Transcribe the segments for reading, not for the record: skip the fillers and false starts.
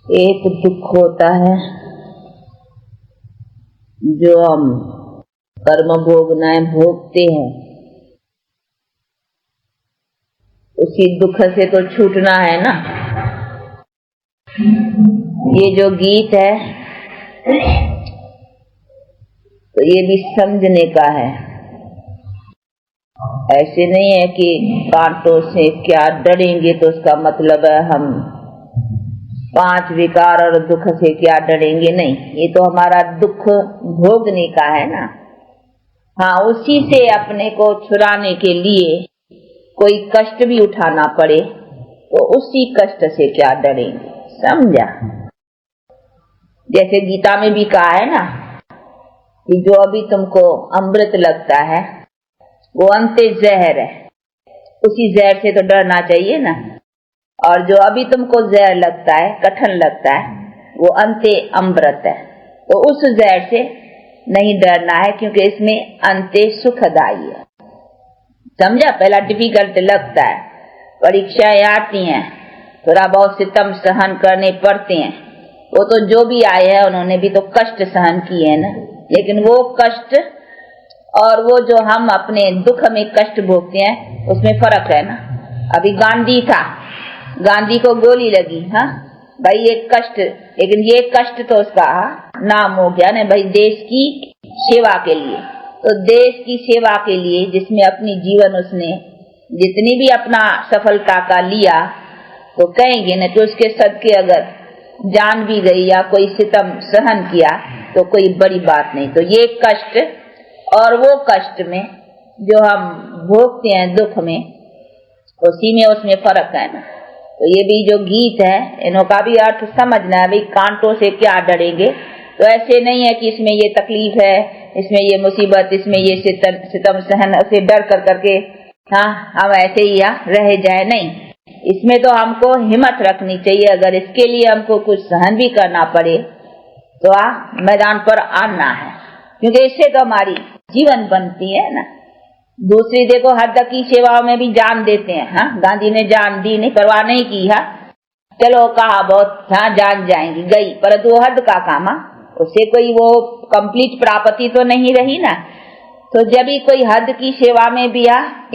एक दुख होता है जो हम कर्म भोगनाएं भोगते हैं, उसी दुख से तो छूटना है ना। ये जो गीत है तो ये भी समझने का है। ऐसे नहीं है कि कांटों से क्या डरेंगे तो उसका मतलब है हम 5 विकार और दुख से क्या डरेंगे, नहीं। ये तो हमारा दुख भोगने का है ना। हाँ, उसी से अपने को छुड़ाने के लिए कोई कष्ट भी उठाना पड़े तो उसी कष्ट से क्या डरेंगे, समझा। जैसे गीता में भी कहा है ना कि जो अभी तुमको अमृत लगता है वो अंते जहर है, उसी जहर से तो डरना चाहिए ना। और जो अभी तुमको जहर लगता है, कठिन लगता है, वो अंते अमृत है, तो उस जहर से नहीं डरना है क्योंकि इसमें अंते सुखदायी है, समझा। पहला डिफिकल्ट लगता है, परीक्षाएं आती हैं, थोड़ा बहुत सितम सहन करने पड़ते हैं। वो तो जो भी आए हैं उन्होंने भी तो कष्ट सहन किए हैं ना। लेकिन वो कष्ट और वो जो हम अपने दुख में कष्ट भोगते हैं उसमें फर्क है ना। अभी गांधी था, गांधी को गोली लगी, हाँ भाई, ये कष्ट, लेकिन ये कष्ट तो उसका नाम हो गया ना भाई, देश की सेवा के लिए। तो देश की सेवा के लिए जिसमें अपनी जीवन उसने जितनी भी अपना सफलता का लिया, तो कहेंगे न कि उसके सदके अगर जान भी गई या कोई सितम सहन किया तो कोई बड़ी बात नहीं। तो ये कष्ट और वो कष्ट में जो हम भोगते हैं दुख में, उसी में उसमें फर्क है ना। तो ये भी जो गीत है इनका भी अर्थ समझना है। भाई कांटों से क्या डरेंगे, तो ऐसे नहीं है कि इसमें ये तकलीफ है, इसमें ये मुसीबत, इसमें ये सितम सहन से डर कर करके हाँ हम ऐसे ही रह जाए, नहीं। इसमें तो हमको हिम्मत रखनी चाहिए। अगर इसके लिए हमको कुछ सहन भी करना पड़े तो मैदान पर आना है, क्योंकि इससे तो हमारी जीवन बनती है ना। दूसरी देखो हद की सेवाओं में भी जान देते हैं, हाँ गांधी ने जान दी, नहीं परवाह नहीं की, हाँ चलो कहा बहुत, हाँ जान जाएंगी गई, परंतु वो हद का काम, उससे कोई वो कंप्लीट प्राप्ति तो नहीं रही ना। तो जब भी कोई हद की सेवा में भी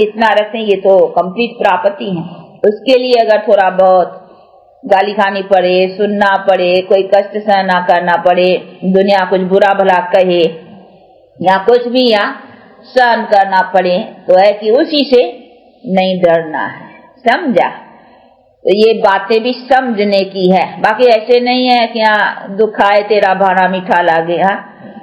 इतना रखें, ये तो कंप्लीट प्राप्ति है। उसके लिए अगर थोड़ा बहुत गाली खानी पड़े, सुनना पड़े, कोई कष्ट सहन करना पड़े, दुनिया कुछ बुरा भला कहे या कुछ भी सहन करना पड़े, तो है कि उसी से नहीं डरना है, समझा। तो ये बातें भी समझने की है। बाकी ऐसे नहीं है कि दुख आए तेरा भाना मीठा लागे,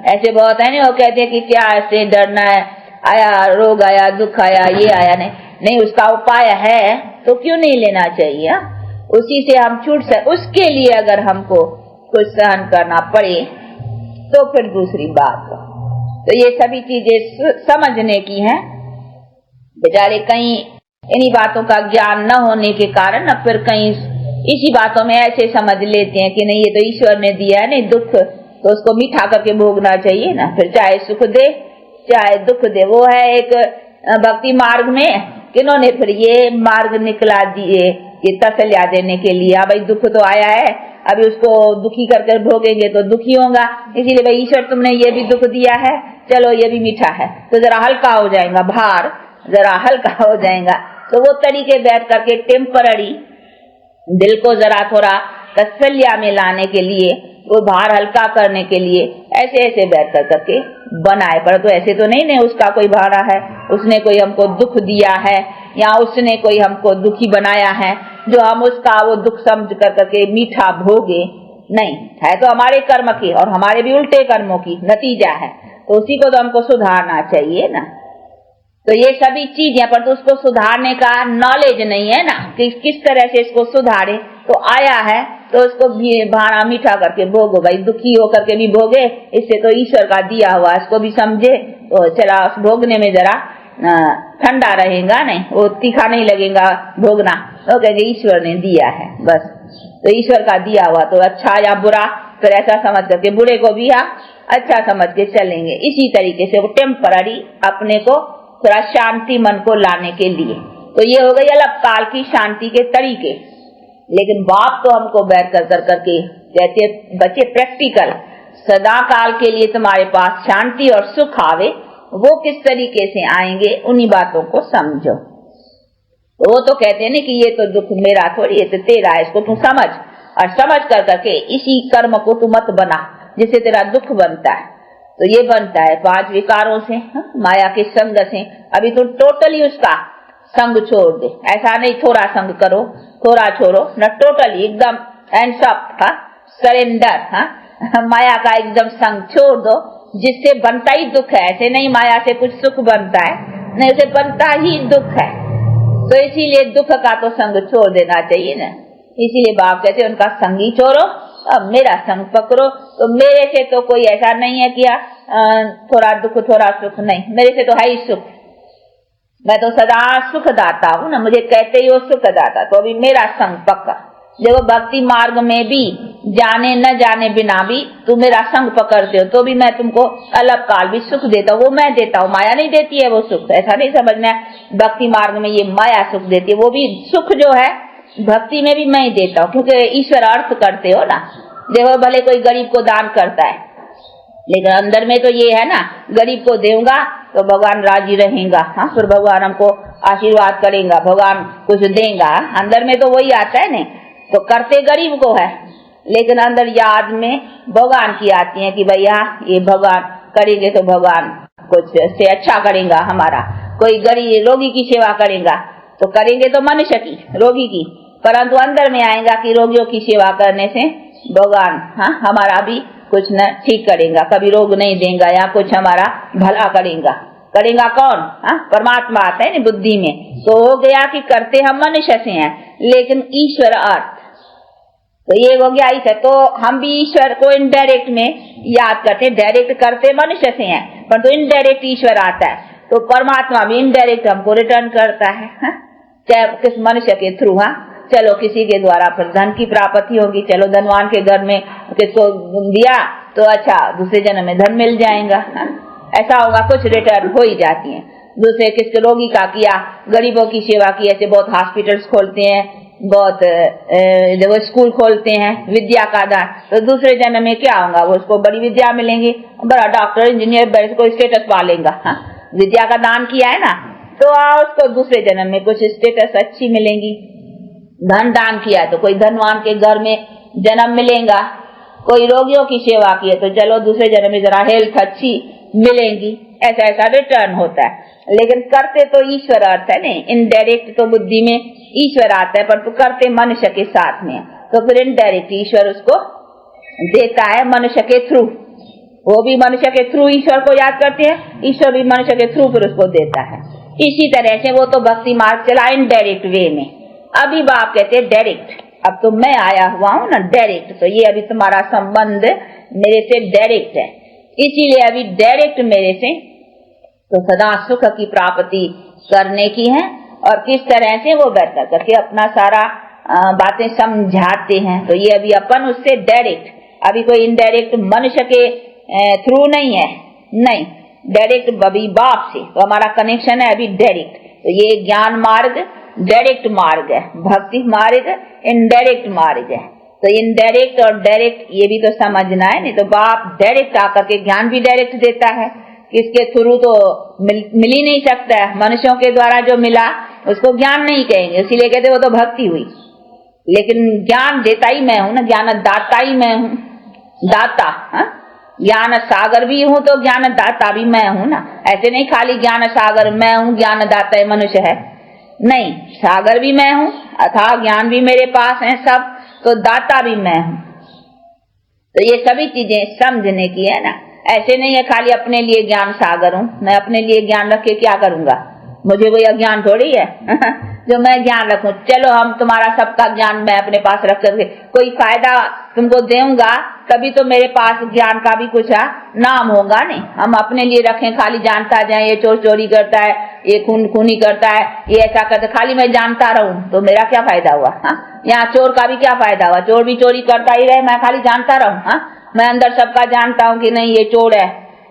ऐसे बहुत है नहीं। वो कहते हैं कि क्या ऐसे डरना है, आया रोग आया, दुख आया, ये आया, नहीं उसका उपाय है तो क्यों नहीं लेना चाहिए, उसी से हम छूट सके। उसके लिए अगर हमको कुछ सहन करना पड़े तो फिर दूसरी बात। तो ये सभी चीजें समझने की हैं। बेचारे कहीं इन्हीं बातों का ज्ञान न होने के कारण न फिर कहीं इसी बातों में ऐसे समझ लेते हैं कि नहीं ये तो ईश्वर ने दिया है, नहीं दुख तो उसको मीठा करके भोगना चाहिए ना, फिर चाहे सुख दे चाहे दुख दे। वो है एक भक्ति मार्ग में किन्होंने फिर ये मार्ग निकला दिए, ये तसल्ली देने के लिए, भाई दुख तो आया है, अभी उसको दुखी करके भोगेंगे तो दुखी होगा, इसीलिए भाई ईश्वर तुमने ये भी दुख दिया है, चलो ये भी मीठा है, तो जरा हल्का हो जाएगा, भार जरा हल्का हो जाएगा। तो वो तरीके बैठ करके टेम्पररी दिल को जरा थोड़ा तसल्ली में लाने के लिए, वो भार हल्का करने के लिए ऐसे ऐसे बैठ कर करके बनाए। पर तो ऐसे तो नहीं उसका कोई भाड़ा है, उसने कोई हमको दुख दिया है या उसने कोई हमको दुखी बनाया है जो हम उसका वो दुख समझ कर करके मीठा भोगे, नहीं है। तो हमारे कर्म की और हमारे भी उल्टे कर्मों की नतीजा है, तो उसी को तो हमको सुधारना चाहिए ना। तो ये सभी चीजें, पर तो उसको सुधारने का नॉलेज नहीं है ना कि किस तरह से इसको सुधारे। तो आया है तो उसको भी भाड़ा मीठा करके भोगो, भाई दुखी होकर के भी भोगे, इससे तो ईश्वर का दिया हुआ, इसको भी समझे तो चला भोगने में जरा ठंडा रहेगा, नहीं वो तीखा नहीं लगेगा भोगना, तो कहेंगे ईश्वर ने दिया है बस। तो ईश्वर का दिया हुआ तो अच्छा या बुरा फिर ऐसा समझ करके बुरे को भी अच्छा समझ के चलेंगे। इसी तरीके से वो टेम्पररी अपने को थोड़ा शांति मन को लाने के लिए। तो ये हो गई अलग काल की शांति के तरीके। लेकिन बाप तो हमको बैर कर करके कहते बच्चे प्रैक्टिकल सदा काल के लिए तुम्हारे पास शांति और सुख आवे, वो किस तरीके से आएंगे उन्हीं बातों को समझो। तो वो तो कहते हैं ना कि ये तो दुख मेरा थोड़ी, ये तो तेरा है, इसको तू समझ, और समझ कर करके इसी कर्म को तू मत बना जिससे तेरा दुख बनता है। तो ये बनता है 5 विकारों से, माया के संग से। अभी तो टोटली उसका संग छोड़ दे, ऐसा नहीं थोड़ा संग करो थोड़ा छोड़ो न, टोटली एकदम हैंड्स अप, सरेंडर, माया का एकदम संग छोड़ दो, जिससे बनता ही दुख है। ऐसे नहीं माया से कुछ सुख बनता है, नहीं, उसे बनता ही दुख है। तो इसीलिए दुख का तो संग छोड़ देना चाहिए ना। इसीलिए बाप कहते उनका संग ही छोड़ो, अब मेरा संग पकड़ो। तो मेरे से तो कोई ऐसा नहीं है कि थोड़ा दुख थोड़ा सुख, नहीं, मेरे से तो है ही सुख। मैं तो सदा सुख दाता हूँ ना, मुझे कहते ही वो सुख दाता। तो अभी मेरा संग पक्का। देखो भक्ति मार्ग में भी जाने न जाने बिना भी तुम मेरा संग पकड़ते हो तो भी मैं तुमको अलग काल भी सुख देता हूँ, वो मैं देता हूँ, माया नहीं देती है वो सुख। ऐसा नहीं समझना भक्ति मार्ग में ये माया सुख देती है, वो भी सुख जो है भक्ति में भी मैं ही देता हूँ, क्योंकि ईश्वर अर्थ करते हो ना। देखो भले कोई गरीब को दान करता है, लेकिन अंदर में तो ये है ना, गरीब को देऊंगा तो भगवान राजी रहेगा, हाँ, फिर भगवान हमको आशीर्वाद करेगा, भगवान कुछ देगा, अंदर में तो वही आता है नहीं। तो करते गरीब को है, लेकिन अंदर याद में भगवान की आती है कि भैया ये भगवान करेंगे तो भगवान कुछ से अच्छा करेगा हमारा। कोई गरीब रोगी की सेवा करेगा तो करेंगे तो मनुष्य की, रोगी की, परंतु अंदर में आएगा कि रोगियों की सेवा करने से भगवान, हाँ, हमारा भी कुछ न ठीक करेगा, कभी रोग नहीं देगा या कुछ हमारा भला करेगा। करेगा कौन? हाँ, परमात्मा आता है ना बुद्धि में। तो हो गया कि करते हम मनुष्य से हैं, लेकिन ईश्वर अर्थ, तो ये हो गया ऐसा। तो हम भी ईश्वर को इनडायरेक्ट में याद करते, डायरेक्ट करते मनुष्य से हैं, पर तो इनडायरेक्ट ईश्वर आता है। तो परमात्मा भी इनडायरेक्ट हमको रिटर्न करता है, चाहे किस मनुष्य के थ्रू। हाँ, चलो किसी के द्वारा फिर धन की प्राप्ति होगी, चलो धनवान के घर में किसको दिया तो अच्छा दूसरे जन्म में धन मिल जाएगा, ऐसा होगा, कुछ रिटर्न हो ही जाती है। दूसरे किसके रोगी का किया, गरीबों की सेवा की, ऐसे बहुत हॉस्पिटल्स खोलते हैं, बहुत देखो स्कूल खोलते हैं, विद्या का दान, तो दूसरे जन्म में क्या होगा, वो उसको बड़ी विद्या मिलेंगी, बड़ा डॉक्टर इंजीनियर कोई स्टेटस पा लेगा। हाँ, विद्या का दान किया है ना, तो उसको दूसरे जन्म में कुछ स्टेटस अच्छी मिलेंगी। धन दान किया तो कोई धनवान के घर में जन्म मिलेगा, कोई रोगियों की सेवा की है तो चलो दूसरे जन्म में जरा हेल्थ अच्छी मिलेंगी, ऐसा ऐसा रिटर्न होता है। लेकिन करते तो ईश्वर अर्थ है नहीं, इनडायरेक्ट तो बुद्धि में ईश्वर आता है, पर तो करते मनुष्य के साथ में, तो फिर इनडायरेक्ट ईश्वर उसको देता है मनुष्य के थ्रू। वो भी मनुष्य के थ्रू ईश्वर को याद करते हैं, ईश्वर भी मनुष्य के थ्रू फिर उसको देता है। इसी तरह से वो तो भक्ति मार्ग चला इनडायरेक्ट वे में। अभी बाप कहते हैं डायरेक्ट, अब तो मैं आया हुआ हूँ ना डायरेक्ट, तो ये अभी तुम्हारा संबंध मेरे से डायरेक्ट है, इसीलिए अभी डायरेक्ट मेरे से तो सदा सुख की प्राप्ति करने की है। और किस तरह से वो बेहतर करके अपना सारा बातें समझाते हैं। तो ये अभी अपन उससे डायरेक्ट, अभी कोई इनडायरेक्ट मनुष्य के थ्रू नहीं है, नहीं, डायरेक्ट अभी बाप से तो हमारा कनेक्शन है अभी डायरेक्ट। तो ये ज्ञान मार्ग डायरेक्ट मार्ग है, भक्ति मार्ग इनडायरेक्ट मार्ग है। तो इनडायरेक्ट और डायरेक्ट ये भी तो समझना है, नहीं तो बाप डायरेक्ट आकर के ज्ञान भी डायरेक्ट देता है, किसके थ्रू तो मिल ही नहीं सकता है। मनुष्यों के द्वारा जो मिला उसको ज्ञान नहीं कहेंगे, इसीलिए कहते वो तो भक्ति हुई। लेकिन ज्ञान देता ही मैं हूँ ना, ज्ञान दाता ही मैं हूँ, दाता, ज्ञान सागर भी हूँ तो ज्ञान दाता भी मैं हूँ ना। ऐसे नहीं खाली ज्ञान सागर मैं हूँ, ज्ञान दाता है मनुष्य है, नहीं, सागर भी मैं हूँ, अथाह ज्ञान भी मेरे पास है सब, तो दाता भी मैं हूँ। तो ये सभी चीजें समझने की है ना। ऐसे नहीं है खाली अपने लिए ज्ञान सागर हूँ, मैं अपने लिए ज्ञान रख के क्या करूंगा, मुझे कोई अज्ञान थोड़ी है जो मैं ज्ञान रखूं। चलो हम तुम्हारा सबका ज्ञान मैं अपने पास रख करके कोई फायदा तुमको दूंगा, तभी तो मेरे पास ज्ञान का भी कुछ नाम होगा। नहीं, हम अपने लिए रखें, खाली जानता जाए ये चोर चोरी करता है, ये खूनी करता है, ये ऐसा करता है, खाली मैं जानता रहूं तो मेरा क्या फायदा हुआ। यहाँ चोर का भी क्या फायदा हुआ, चोर भी चोरी करता ही रहे, मैं खाली जानता रहूं। मैं अंदर सबका जानता हूँ कि नहीं ये चोर है,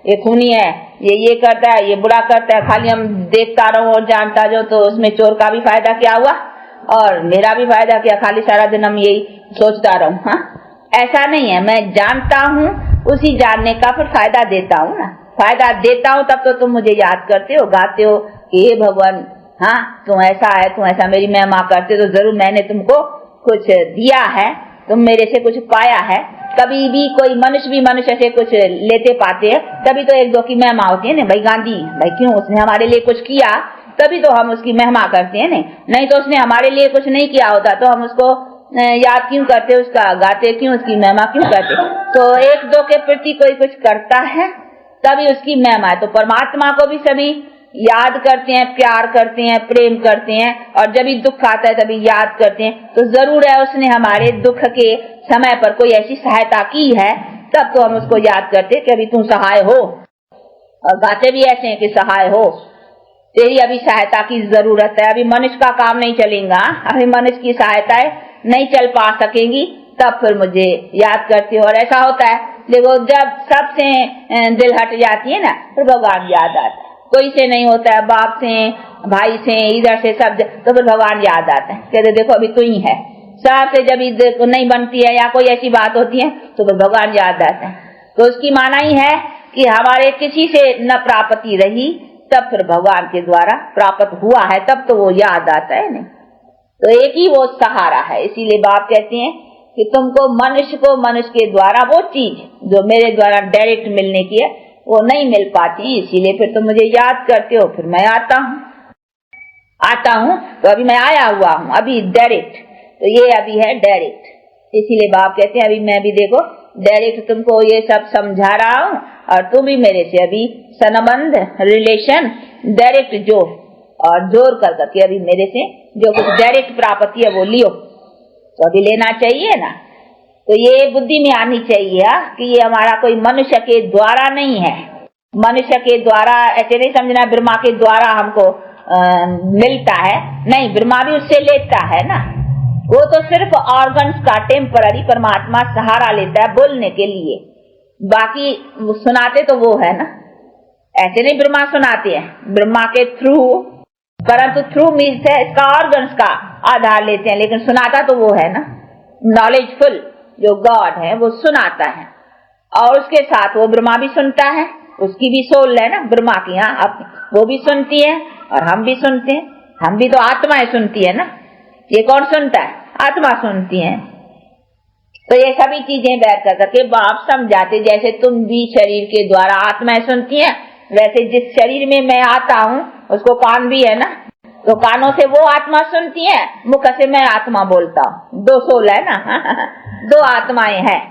ये खूनी है, ये करता है, ये बुरा करता है, खाली हम देखता रहो और जानता जो, तो उसमें चोर का भी फायदा क्या हुआ और मेरा भी फायदा क्या, खाली सारा दिन हम यही सोचता रहूं। हाँ, ऐसा नहीं है, मैं जानता हूँ, उसी जानने का फिर फायदा देता हूँ ना। फायदा देता हूँ तब तो तुम मुझे याद करते हो, गाते हो कि हे भगवान, हाँ तुम ऐसा है, तुम ऐसा मेरी महिमा करते, तो जरूर मैंने तुमको कुछ दिया है, तुम मेरे से कुछ पाया है। कभी भी कोई मनुष्य भी मनुष्य से कुछ लेते पाते हैं, तभी तो एक दो की महिमा होती है ना। भाई गांधी, भाई क्यों, उसने हमारे लिए कुछ किया, तभी तो हम उसकी महिमा करते हैं। नहीं तो उसने हमारे लिए कुछ नहीं किया होता तो हम उसको याद क्यों करते, उसका गाते क्यों, उसकी महिमा क्यों करते। तो एक दो के प्रति कोई कुछ करता है तभी उसकी महिमा है। तो परमात्मा को भी सभी याद करते हैं, प्यार करते हैं, प्रेम करते हैं, और जब भी दुख आता है तभी याद करते हैं। तो जरूर है उसने हमारे दुख के समय पर कोई ऐसी सहायता की है, तब तो हम उसको याद करते हैं कि अभी तू सहाय हो। और गाते भी ऐसे हैं कि सहाय हो, तेरी अभी सहायता की जरूरत है, अभी मनुष्य का काम नहीं चलेगा, अभी मनुष्य की सहायताएं नहीं चल पा सकेंगी, तब फिर मुझे याद करती हो। और ऐसा होता है, देखो जब सबसे दिल हट जाती है ना, फिर भगवान याद आता है। कोई से नहीं होता है, बाप से, भाई से, इधर से सब, तो फिर भगवान याद आता है, कहते देखो अभी तू ही है। साहब से जब नहीं बनती है या कोई ऐसी बात होती है तो फिर भगवान याद आता है। तो उसकी माना ही है कि हमारे किसी से न प्राप्ति रही, तब फिर भगवान के द्वारा प्राप्त हुआ है, तब तो वो याद आता है। नहीं तो एक ही वो सहारा है। इसीलिए बाप कहते हैं कि तुमको मनुष्य के द्वारा वो चीज जो मेरे द्वारा डायरेक्ट मिलने की है वो नहीं मिल पाती, इसीलिए फिर तुम मुझे याद करते हो, फिर मैं आता हूँ। तो अभी मैं आया हुआ हूँ, अभी डायरेक्ट, तो ये अभी है डायरेक्ट। इसीलिए बाप कहते हैं अभी मैं भी देखो डायरेक्ट तुमको ये सब समझा रहा हूँ, और तुम भी मेरे से अभी संबंध, रिलेशन डायरेक्ट जोड़, और जोड़ कर करके अभी मेरे से जो कुछ डायरेक्ट प्राप्ति है वो लियो। तो अभी लेना चाहिए ना। तो ये बुद्धि में आनी चाहिए कि ये हमारा कोई मनुष्य के द्वारा नहीं है। मनुष्य के द्वारा ऐसे नहीं समझना ब्रह्मा के द्वारा हमको मिलता है, नहीं, ब्रह्मा भी उससे लेता है ना। वो तो सिर्फ ऑर्गन्स का टेम्पररी परमात्मा सहारा लेता है बोलने के लिए, बाकी सुनाते तो वो है ना। ऐसे नहीं ब्रह्मा सुनाते हैं, ब्रह्मा के थ्रू, परंतु थ्रू मीन्स है इसका ऑर्गन्स का आधार लेते हैं, लेकिन सुनाता तो वो है ना। नॉलेजफुल जो गॉड है वो सुनाता है, और उसके साथ वो ब्रह्मा भी सुनता है, उसकी भी सोल है ना ब्रह्मा की, यहाँ वो भी सुनती है और हम भी सुनते हैं। हम भी तो आत्माएं सुनती है ना, ये कौन सुनता है, आत्मा सुनती है। तो ये सभी चीजें बैठ कर करके बाप समझाते, जैसे तुम भी शरीर के द्वारा आत्माएं सुनती हैं, वैसे जिस शरीर में मैं आता हूँ उसको कान भी है ना, तो कानों से वो आत्मा सुनती है, मुख से मैं आत्मा बोलता हूँ। दो सोल है ना दो आत्माएं हैं।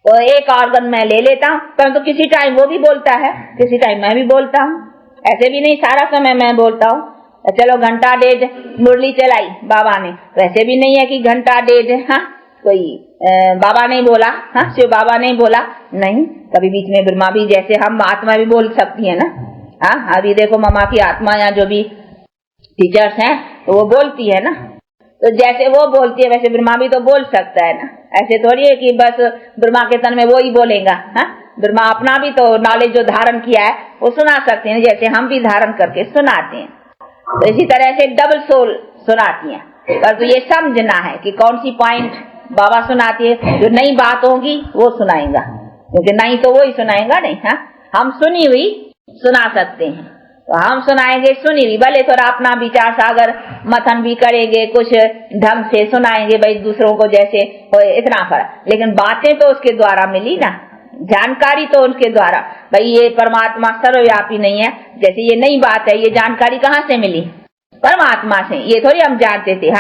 तो एक ऑर्गन मैं ले लेता हूँ, परंतु किसी टाइम वो भी बोलता है, किसी टाइम मैं भी बोलता हूँ। ऐसे भी नहीं सारा समय मैं बोलता हूँ। चलो घंटा डेढ़ मुरली चलाई बाबा ने, वैसे भी नहीं है कि घंटा डेढ़ कोई बाबा नहीं बोला, शिव बाबा नहीं बोला, नहीं, कभी बीच में ब्रह्मा भी, जैसे हम आत्मा भी बोल सकती है ना। अभी देखो मम्मा की आत्मा या जो भी टीचर्स हैं तो वो बोलती है ना, तो जैसे वो बोलती है वैसे ब्रह्मा भी तो बोल सकता है ना। ऐसे थोड़ी है कि बस ब्रह्मा के तन में वो ही बोलेगा। ब्रह्मा अपना भी तो नॉलेज जो धारण किया है वो सुना सकते हैं, जैसे हम भी धारण करके सुनाते हैं। तो इसी तरह से डबल सोल सुनाती हैं, पर तो ये समझना है कि कौन सी पॉइंट बाबा सुनाती है। जो नई बात होगी वो सुनाएगा, क्योंकि नहीं तो वो ही सुनाएगा नहीं। हम सुनी हुई सुना सकते हैं, तो हम सुनाएंगे सुनी हुई, भले थोड़ा अपना विचार सागर मथन भी करेंगे, कुछ ढंग से सुनाएंगे भाई दूसरों को, जैसे इतना फर्क, लेकिन बातें तो उसके द्वारा मिली ना, जानकारी तो उनके द्वारा। भाई ये परमात्मा सर्वव्यापी नहीं है, जैसे ये नई बात है, ये जानकारी कहाँ से मिली, परमात्मा से। ये थोड़ी हम जानते थे।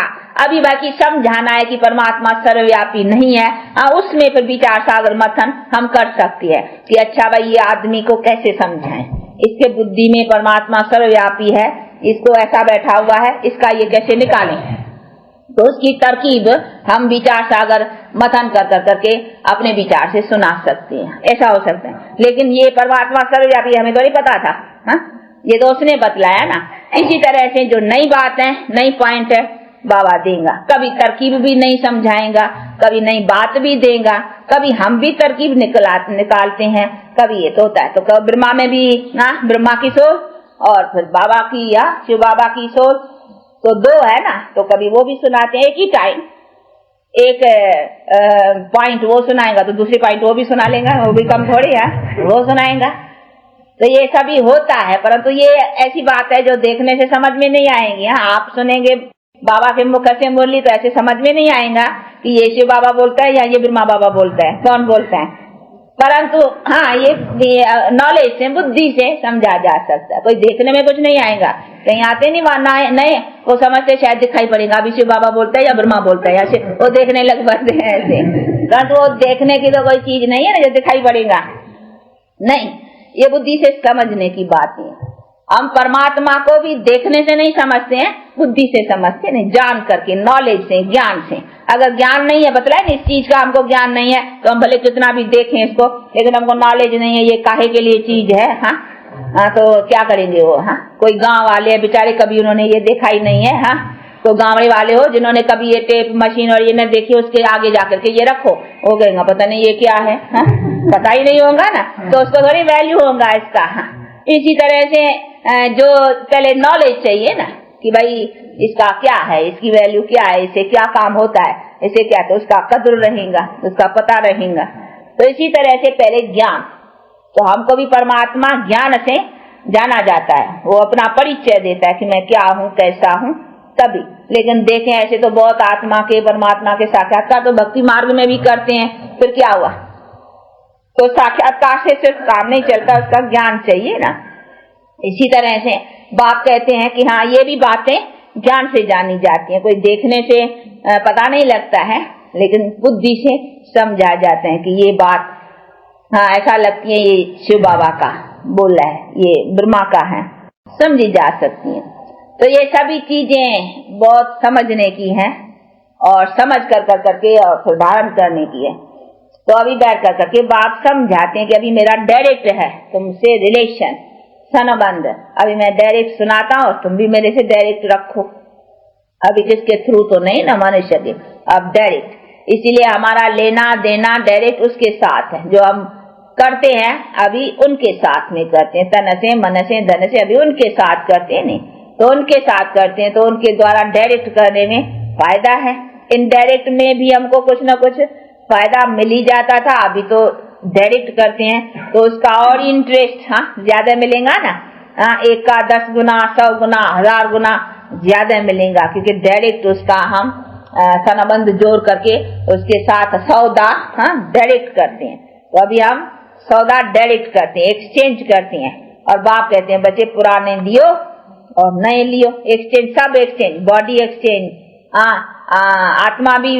अभी बाकी समझाना है कि परमात्मा सर्वव्यापी नहीं है, उसमें फिर विचार सागर मथन हम कर सकते हैं कि अच्छा भाई ये आदमी को कैसे समझाएं, इसके बुद्धि में परमात्मा सर्वव्यापी है, इसको ऐसा बैठा हुआ है, इसका ये कैसे निकालें। तो उसकी तरकीब हम विचार सागर मथन कर कर करके अपने विचार से सुना सकते हैं, ऐसा हो सकता है। लेकिन ये परमात्मा सर्वव्यापी हमें तो नहीं पता था, ये तो उसने बतलाया ना। इसी तरह से जो नई बात है, नई पॉइंट है, बाबा देगा। कभी तरकीब भी नहीं समझाएगा, कभी नई बात भी देगा, कभी हम भी तरकीब निकालते हैं, कभी ये तो होता है। तो ब्रह्मा में भी ब्रह्मा की सोच और फिर बाबा की या शिव बाबा की सोच, तो 2 है ना, तो कभी वो भी सुनाते हैं एक ही टाइम, एक पॉइंट वो सुनाएगा तो दूसरी पॉइंट वो भी सुना लेगा, वो भी कम थोड़ी है, वो सुनाएगा। तो ये सभी होता है, परंतु ये ऐसी बात है जो देखने से समझ में नहीं आएगी। हाँ, आप सुनेंगे बाबा के मुख से मुरली तो ऐसे समझ में नहीं आएगा कि ये शिव बाबा बोलता है या ये ब्रह्मा बाबा बोलता है, कौन बोलता है। परंतु हाँ, ये नॉलेज से, बुद्धि से समझा जा सकता है। कोई देखने में कुछ नहीं आएगा, कहीं आते नहीं वहां नहीं, वो समझते शायद दिखाई पड़ेगा अभी शिव बाबा बोलता है या ब्रह्मा बोलता है, या वो देखने लग पड़ते हैं ऐसे। परंतु वो देखने की तो कोई चीज नहीं है ना जो दिखाई पड़ेगा, नहीं, ये बुद्धि से समझने की बात है। हम परमात्मा को भी देखने से नहीं समझते हैं, बुद्धि से समझते नहीं, जान करके, नॉलेज से, ज्ञान से। अगर ज्ञान नहीं है, बतलाए ना इस चीज का हमको ज्ञान नहीं है, तो हम भले कितना भी देखें इसको, लेकिन हमको नॉलेज नहीं है ये काहे के लिए चीज है। हाँ, तो क्या करेंगे वो। हाँ, कोई गांव वाले बेचारे कभी उन्होंने ये देखा ही नहीं है। हाँ, तो गाँव वाले हो जिन्होंने कभी ये टेप मशीन और ये न देखी, उसके आगे जाकर के ये रखो, वो कहेंगे पता नहीं ये क्या है। हाँ? पता ही नहीं होगा ना, तो उसको थोड़ी वैल्यू होगा इसका। हाँ? इसी तरह से जो पहले नॉलेज चाहिए ना कि भाई इसका क्या है, इसकी वैल्यू क्या है, इससे क्या काम होता है, इससे क्या, तो उसका कद्र रहेगा, उसका पता रहेगा। तो इसी तरह से पहले ज्ञान, तो हमको भी परमात्मा ज्ञान से जाना जाता है, वो अपना परिचय देता है कि मैं क्या हूँ, कैसा हूँ, तभी। लेकिन देखें ऐसे तो बहुत आत्मा के, परमात्मा के साक्षात्कार तो भक्ति मार्ग में भी करते हैं, फिर क्या हुआ। तो साक्षात्कार से सिर्फ काम नहीं चलता, उसका ज्ञान चाहिए ना। इसी तरह से बाप कहते हैं कि हाँ, ये भी बातें ज्ञान से जानी जाती हैं। कोई देखने से पता नहीं लगता है, लेकिन बुद्धि से समझा जाते हैं कि ये बात हाँ ऐसा लगती है ये शिव बाबा का बोला है, ये ब्रह्मा का है, समझी जा सकती है। तो ये सभी चीजें बहुत समझने की हैं और समझ कर करके और फिर धारण करने की है। तो अभी बैठ कर करके बाप समझाते हैं कि अभी मेरा डायरेक्ट है तुमसे रिलेशन, संबंध। अभी मैं डायरेक्ट सुनाता हूँ, तुम भी मेरे से डायरेक्ट रखो। अभी किसके थ्रू तो नहीं ना, मनुष्य के, अब डायरेक्ट। इसीलिए हमारा लेना देना डायरेक्ट उसके साथ है। जो हम करते हैं अभी उनके साथ में करते हैं, तन से, मन से, धन से, अभी उनके साथ करते हैं। नहीं तो उनके साथ करते हैं, तो उनके द्वारा डायरेक्ट करने में फायदा है। इनडायरेक्ट में भी हमको कुछ न कुछ फायदा मिल ही जाता था, अभी तो डायरेक्ट करते हैं तो उसका और इंटरेस्ट हाँ ज्यादा मिलेगा ना। हाँ, 1 का 10 गुना, 100 गुना, 1000 गुना ज्यादा मिलेगा, क्योंकि डायरेक्ट उसका हम संबंध जोड़ करके उसके साथ सौदा हाँ डायरेक्ट करते हैं। तो अभी हम सौदा डायरेक्ट करते हैं, एक्सचेंज करते हैं। और बाप कहते हैं बच्चे पुराने दियो और नए लियो, एक्सचेंज, सब एक्सचेंज, बॉडी एक्सचेंज, आत्मा भी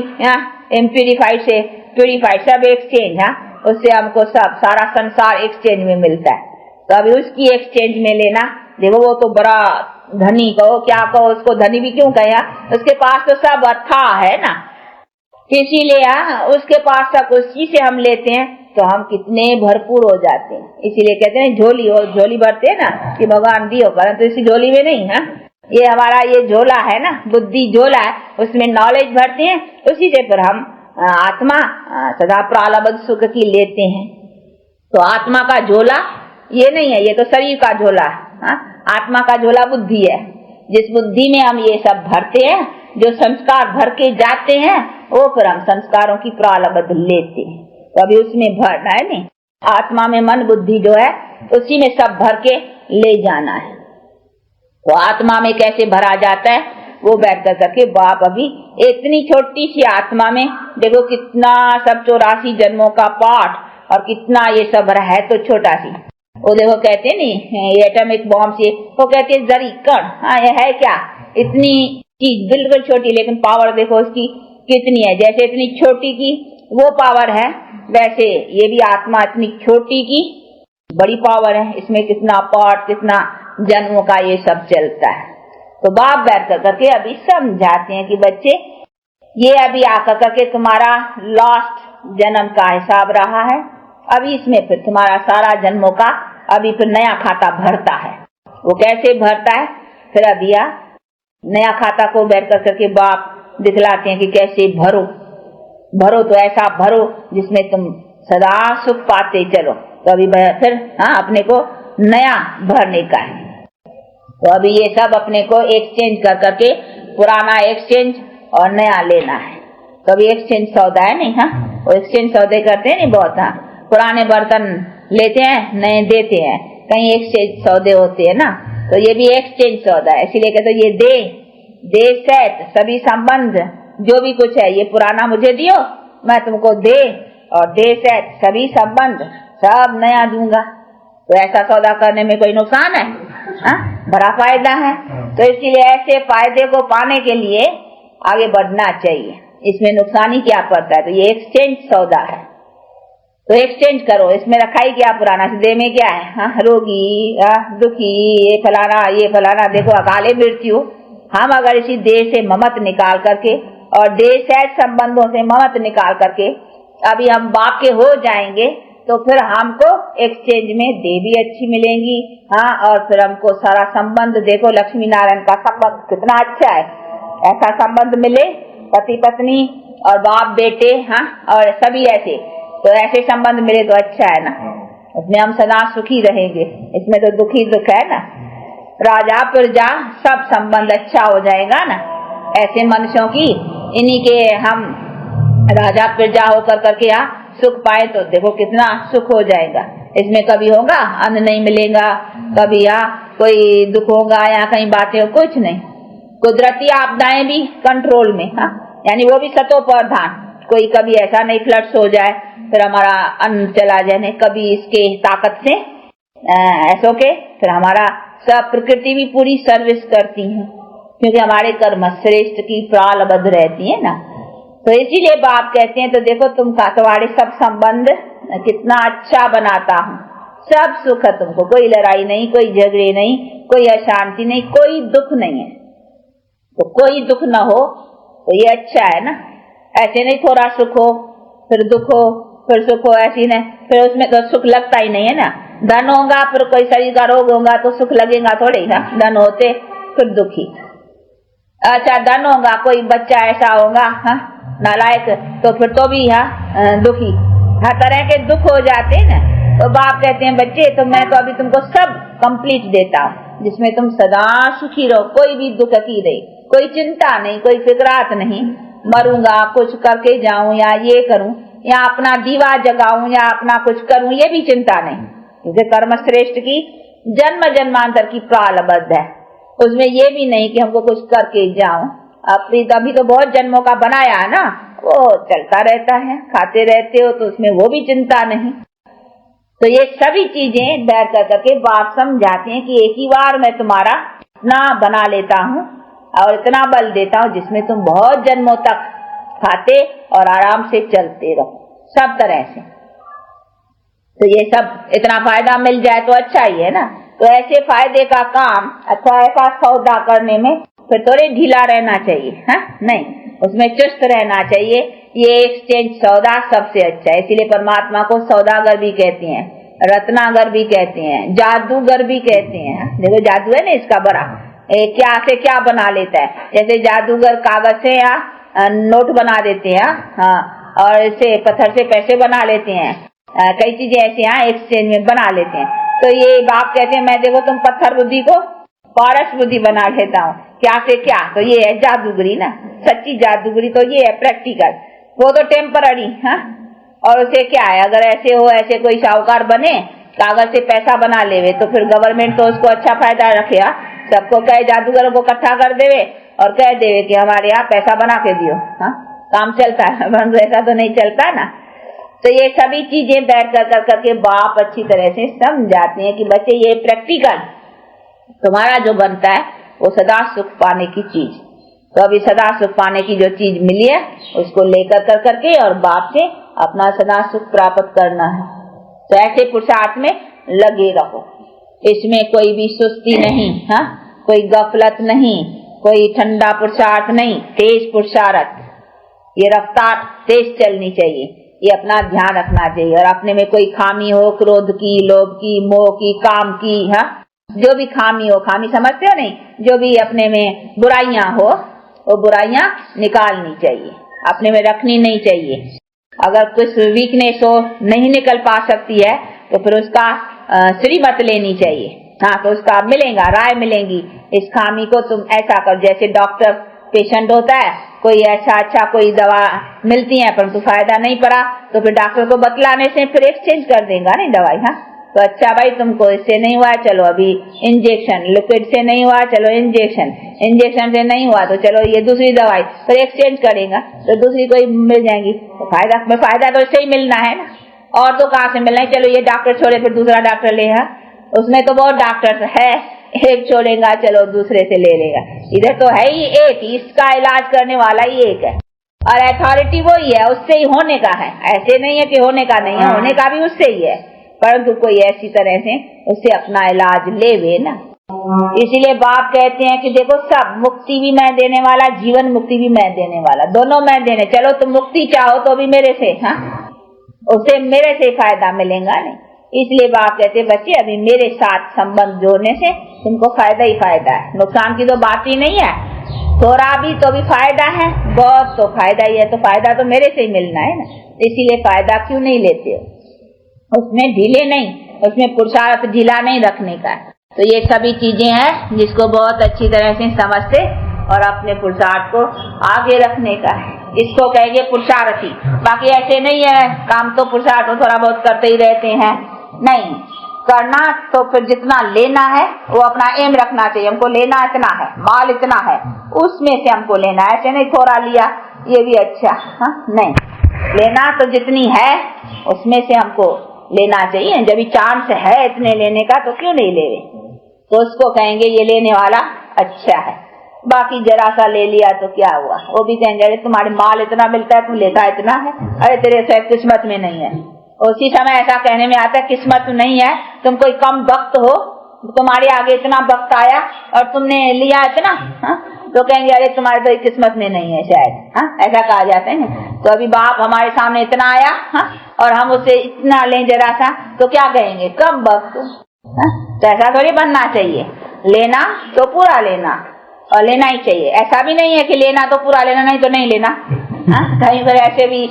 इम्प्यूरिफाइड से प्यूरिफाइड, सब एक्सचेंज। हाँ, उससे हमको सब सारा संसार एक्सचेंज में मिलता है। तो अभी उसकी एक्सचेंज में लेना, देखो वो तो बड़ा धनी कहो क्या कहो, उसको धनी भी क्यों कहा, उसके पास तो सब अथा है ना, इसीलिए उसके पास सब उसी से हम लेते हैं तो हम कितने भरपूर हो जाते हैं। इसीलिए कहते हैं झोली, और झोली भरते हैं ना कि भगवान दियो, परंतु इसी झोली में नहीं। हाँ, ये हमारा ये झोला है ना, बुद्धि झोला है, उसमें नॉलेज भरते हैं, उसी से फिर हम आत्मा सदा प्रालब्ध सुख की लेते हैं। तो आत्मा का झोला ये नहीं है, ये तो शरीर का झोला है। आत्मा का झोला बुद्धि है, जिस बुद्धि में हम ये सब भरते हैं, जो संस्कार भर के जाते हैं, वो फिर हम संस्कारों की प्रालब्ध लेते हैं। तो अभी उसमें भरना है नहीं, आत्मा में मन बुद्धि जो है उसी में सब भर के ले जाना है। तो आत्मा में कैसे भरा जाता है वो बैठ कर करके बाप अभी इतनी छोटी सी आत्मा में देखो कितना सब 84 जन्मों का पाठ और कितना ये सब है, तो छोटा सी वो देखो कहते नहीं एटॉमिक बॉम्ब से, वो कहते हैं जरी कण। हाँ, ये है क्या, इतनी चीज बिल्कुल छोटी, लेकिन पावर देखो उसकी कितनी है। जैसे इतनी छोटी की वो पावर है, वैसे ये भी आत्मा इतनी छोटी की बड़ी पावर है। इसमें कितना पाठ, कितना जन्मों का ये सब चलता है। तो बाप बैठ कर करके अभी समझाते हैं कि बच्चे ये अभी आकर करके तुम्हारा लास्ट जन्म का हिसाब रहा है, अभी इसमें फिर तुम्हारा सारा जन्मों का अभी फिर नया खाता भरता है। वो कैसे भरता है, फिर अभी नया खाता को बैठ कर करके बाप दिखलाते हैं कि कैसे भरो। भरो तो ऐसा भरो जिसमें तुम सदा सुख पाते चलो। तो अभी फिर अपने को नया भरने का है। तो अभी ये सब अपने को एक्सचेंज कर करके पुराना एक्सचेंज और नया लेना है। तो अभी एक्सचेंज सौदा है नहीं, हाँ वो एक्सचेंज सौदे करते हैं नहीं बहुत, हाँ पुराने बर्तन लेते हैं नए देते हैं, कहीं एक्सचेंज सौदे होते हैं ना, तो ये भी एक्सचेंज सौदा है। इसीलिए कहते ये दे सेट सभी संबंध जो भी कुछ है ये पुराना मुझे दियो मैं तुमको दे, और दे सेट सभी संबंध सब नया दूंगा। तो ऐसा सौदा करने में कोई नुकसान है? हाँ बड़ा फायदा है। तो इसलिए ऐसे फायदे को पाने के लिए आगे बढ़ना चाहिए, इसमें नुकसान ही क्या पड़ता है। तो ये एक्सचेंज सौदा है, तो एक्सचेंज करो। इसमें रखा ही क्या पुराना, दे में क्या है, हाँ रोगी दुखी ये फलाना देखो अकाले मृत्यु। हम अगर इसी देह से ममत निकाल करके और देह से संबंधों से ममत निकाल करके अभी हम बाप के हो जाएंगे तो फिर हमको एक्सचेंज में दे भी अच्छी मिलेंगी, हाँ और फिर हमको सारा संबंध देखो लक्ष्मी नारायण का संबंध कितना अच्छा है। ऐसा संबंध मिले पति पत्नी और बाप बेटे, हाँ और सभी ऐसे, तो ऐसे संबंध मिले तो अच्छा है ना, उसमें हम सदा सुखी रहेंगे। इसमें तो दुखी दुख है ना, राजा प्रजा सब संबंध अच्छा हो जाएगा ना। ऐसे मनुष्यों की इन्हीं के हम राजा प्रजा होकर करके यहाँ सुख पाए तो देखो कितना सुख हो जाएगा। इसमें कभी होगा अन्न नहीं मिलेगा, कभी यहाँ कोई दुख होगा या कहीं बातें कुछ नहीं। कुदरती आपदाएं भी कंट्रोल में, हाँ यानी वो भी सतो प्रधान, कोई कभी ऐसा नहीं फ्लड्स हो जाए फिर हमारा अन्न चला जाए, नहीं कभी इसके ताकत से ऐसो के फिर हमारा सब प्रकृति भी पूरी सर्विस करती है, क्योंकि हमारे कर्म श्रेष्ठ की प्रालबद्ध रहती है ना। तो इसीलिए बाप कहते हैं तो देखो तुम तुम्हारे सब संबंध कितना अच्छा बनाता हूँ, सब सुख है तुमको, कोई लड़ाई नहीं, कोई झगड़े नहीं, कोई अशांति नहीं, कोई दुख नहीं है। तो कोई दुख न हो तो ये अच्छा है ना। ऐसे नहीं थोड़ा सुख हो फिर दुख हो फिर सुख हो, ऐसी नहीं, फिर उसमें तो सुख लगता ही नहीं है ना। धन होगा फिर कोई शरीर का रोग होगा तो सुख लगेगा थोड़े ही, धन होते फिर दुखी। अच्छा धन होगा कोई बच्चा ऐसा होगा हाँ नालायक तो फिर तो भी दुखी, हर तरह के दुख हो जाते हैं ना। तो बाप कहते हैं बच्चे तो मैं तो अभी तुमको सब कंप्लीट देता हूँ जिसमें तुम सदा सुखी रहो, कोई भी दुख की नहीं, कोई चिंता नहीं, कोई फिक्रात नहीं, मरूंगा कुछ करके जाऊं या ये करूं या अपना दीवा जगाऊं या अपना कुछ करूं ये भी चिंता नहीं, क्योंकि कर्म श्रेष्ठ की जन्म जन्मांतर की प्रालबद्ध है। उसमें ये भी नहीं कि हमको कुछ करके जाऊं, अपनी अभी तो बहुत जन्मों का बनाया है ना, वो चलता रहता है, खाते रहते हो तो उसमें वो भी चिंता नहीं। तो ये सभी चीजें बैठ कर करके बाप समझाते हैं कि एक ही बार मैं तुम्हारा इतना बना लेता हूँ और इतना बल देता हूँ जिसमें तुम बहुत जन्मों तक खाते और आराम से चलते रहो सब तरह से। तो ये सब इतना फायदा मिल जाए तो अच्छा ही है ना। तो ऐसे फायदे का काम अच्छा ऐसा सौदा करने में फिर थोड़े ढीला रहना चाहिए, हाँ नहीं उसमें चुस्त रहना चाहिए। ये एक्सचेंज सौदा सबसे अच्छा है, इसीलिए परमात्मा को सौदागर भी कहते हैं, रत्नागर भी कहते हैं, जादूगर भी कहते हैं। देखो जादू है ना इसका बड़ा, क्या से क्या बना लेता है। जैसे जादूगर कागज से या नोट बना देते हैं, हाँ और इसे पत्थर से पैसे बना लेते हैं, कई चीजें ऐसे यहाँ एक्सचेंज में बना लेते हैं। तो ये बाप कहते हैं मैं देखो तुम पत्थर बुद्धि को पारस बुद्धि बना लेता हूँ, क्या से क्या। तो ये है जादूगरी ना, सच्ची जादूगरी तो ये है प्रैक्टिकल, वो तो टेम्पररी, हाँ और उसे क्या है अगर ऐसे हो ऐसे कोई साहूकार बने कागज से पैसा बना लेवे तो फिर गवर्नमेंट तो उसको अच्छा फायदा रखेगा, सबको कहे जादूगरों को इकट्ठा कर देवे और कह देवे कि हमारे यहाँ पैसा बना के दियो, हाँ काम चलता है, ऐसा तो नहीं चलता ना। तो ये सभी चीजें बैठ कर करके बाप अच्छी तरह से समझाते हैं कि बच्चे ये प्रैक्टिकल तुम्हारा जो बनता है वो सदा सुख पाने की चीज, तो अभी सदा सुख पाने की जो चीज मिली है उसको लेकर कर करके और बाप से अपना सदा सुख प्राप्त करना है। तो ऐसे पुरुषार्थ में लगे रहो, इसमें कोई भी सुस्ती नहीं, हाँ कोई गफलत नहीं, कोई ठंडा पुरुषार्थ नहीं, तेज पुरुषार्थ, ये रफ्तार तेज चलनी चाहिए, ये अपना ध्यान रखना चाहिए। और अपने में कोई खामी हो क्रोध की, लोभ की, मोह की, काम की, हाँ जो भी खामी हो, खामी समझते हो नहीं, जो भी अपने में बुराइयां हो वो बुराइयां निकालनी चाहिए, अपने में रखनी नहीं चाहिए। अगर कुछ वीकनेस हो नहीं निकल पा सकती है तो फिर उसका श्रीमत लेनी चाहिए, हाँ तो उसका मिलेगा, राय मिलेंगी, इस खामी को तुम ऐसा कर। जैसे डॉक्टर पेशेंट होता है, कोई अच्छा कोई दवा मिलती है परंतु फायदा नहीं पड़ा तो फिर डॉक्टर को बतलाने से फिर एक्सचेंज कर देगा नहीं दवाई। हाँ, तो अच्छा भाई तुमको इससे नहीं हुआ, चलो अभी इंजेक्शन, लिक्विड से नहीं हुआ चलो इंजेक्शन, इंजेक्शन से नहीं हुआ तो चलो ये दूसरी दवाई, फिर एक्सचेंज करेगा तो दूसरी कोई मिल जाएगी। तो फायदा तो इससे ही मिलना है ना, और तो कहाँ से मिलना है। चलो ये डॉक्टर छोड़े फिर दूसरा डॉक्टर लेगा, उसमें तो बहुत डॉक्टर है, एक छोड़ेगा चलो दूसरे से ले लेगा। इधर तो है ही एक, इसका इलाज करने वाला ही एक है और अथॉरिटी वो ही है, उससे ही होने का है। ऐसे नहीं है कि होने का नहीं है, होने का भी उससे ही है, परंतु कोई ऐसी तरह से उससे अपना इलाज लेवे ना। इसीलिए बाप कहते हैं कि देखो सब मुक्ति भी मैं देने वाला, जीवन मुक्ति भी मैं देने वाला, दोनों मैं देने। चलो तुम मुक्ति चाहो तो भी मेरे से, हाँ उससे मेरे से फायदा मिलेगा नहीं। इसलिए बाप कहते बच्चे अभी मेरे साथ संबंध जोड़ने से तुमको फायदा ही फायदा है, नुकसान की तो बात ही नहीं है। थोड़ा भी तो भी फायदा है, बहुत तो फायदा ही है, तो फायदा तो मेरे से ही मिलना है ना। इसीलिए फायदा क्यों नहीं लेते हो, उसमें ढीले नहीं, उसमें पुरुषार्थ ढीला नहीं रखने का। तो ये सभी चीजें हैं जिसको बहुत अच्छी तरह से समझते और अपने पुरुषार्थ को आगे रखने का है, इसको कहेंगे पुरुषार्थी। बाकी ऐसे नहीं है काम तो पुरुषार्थ तो थोड़ा बहुत करते ही रहते हैं, नहीं करना तो फिर जितना लेना है वो अपना एम रखना चाहिए। हमको लेना इतना है, माल इतना है, उसमें से हमको लेना है, ऐसे नहीं थोड़ा लिया ये भी अच्छा, हाँ नहीं, लेना तो जितनी है उसमें से हमको लेना चाहिए। जब चांस है इतने लेने का तो क्यों नहीं ले रहे, तो उसको कहेंगे ये लेने वाला अच्छा है। बाकी जरा सा ले लिया तो क्या हुआ, वो भी कहेंगे अरे तुम्हारे माल इतना मिलता है, तू लेता इतना है, अरे तेरे से किस्मत में नहीं है। उसी समय ऐसा कहने में आता है किस्मत नहीं है, तुम कोई कम वक्त हो, तुम्हारे आगे इतना वक्त आया और तुमने लिया इतना, हाँ तो कहेंगे अरे तुम्हारे तो किस्मत में नहीं है शायद, हाँ ऐसा कहा जाता है ना। तो अभी बाप हमारे सामने इतना आया, हाँ और हम उसे इतना लें जरा सा तो क्या कहेंगे कम वक्त, हाँ तो ऐसा थोड़ी बनना चाहिए। लेना तो पूरा लेना और लेना ही चाहिए, ऐसा भी नहीं है कि लेना तो पूरा लेना, नहीं तो नहीं लेना। हाँ कहीं पर ऐसे भी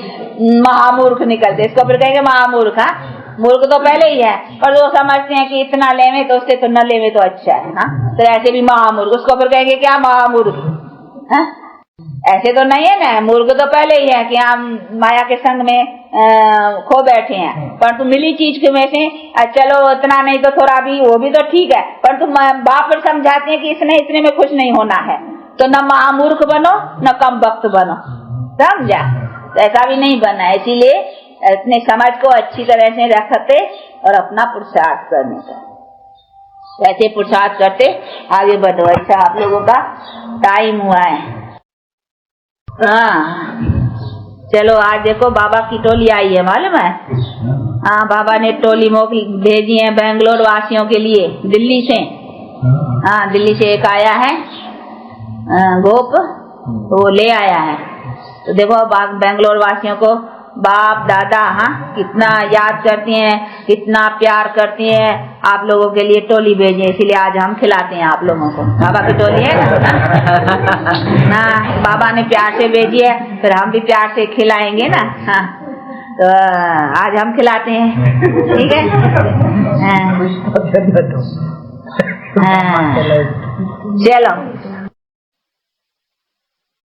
महामूर्ख निकलते, इसको फिर कहेंगे महामूर्ख। हाँ मूर्ख तो पहले ही है, पर वो समझते हैं कि इतना लेवे तो उससे तो न लेवे तो अच्छा है। हाँ तो ऐसे भी महामूर्ख, उसको फिर कहेंगे क्या महामूर्ख। हाँ ऐसे तो नहीं है ना, मूर्ख तो पहले ही है कि हम माया के संग में खो बैठे हैं, परंतु मिली चीज के में से चलो इतना नहीं तो थोड़ा भी, वो भी तो ठीक है, परंतु बाप फिर समझाते हैं कि इसने इतने में खुश नहीं होना है, तो न महामूर्ख बनो न कम वक्त बनो, समझा। तो ऐसा भी नहीं बनना है, इसीलिए अपने समझ को अच्छी तरह से रखते और अपना पुरुषार्थ करने का, वैसे पुरुषार्थ करते आगे बढ़ो। अच्छा आप लोगों का टाइम हुआ है, हाँ चलो आज देखो बाबा की टोली आई है, मालूम है। हाँ बाबा ने टोली मोकली भेजी है बेंगलोर वासियों के लिए, दिल्ली से। हाँ दिल्ली से एक आया है गोप, तो वो ले आया है। तो देखो बेंगलोर वासियों को बाप दादा हाँ कितना याद करती हैं, कितना प्यार करती हैं, आप लोगों के लिए टोली भेजे, इसीलिए आज हम खिलाते हैं आप लोगों को। बाबा की टोली है ना, बाबा ने प्यार से भेजी है, फिर हम भी प्यार से खिलाएंगे ना। हाँ तो आज हम खिलाते हैं, ठीक है। हाँ चलो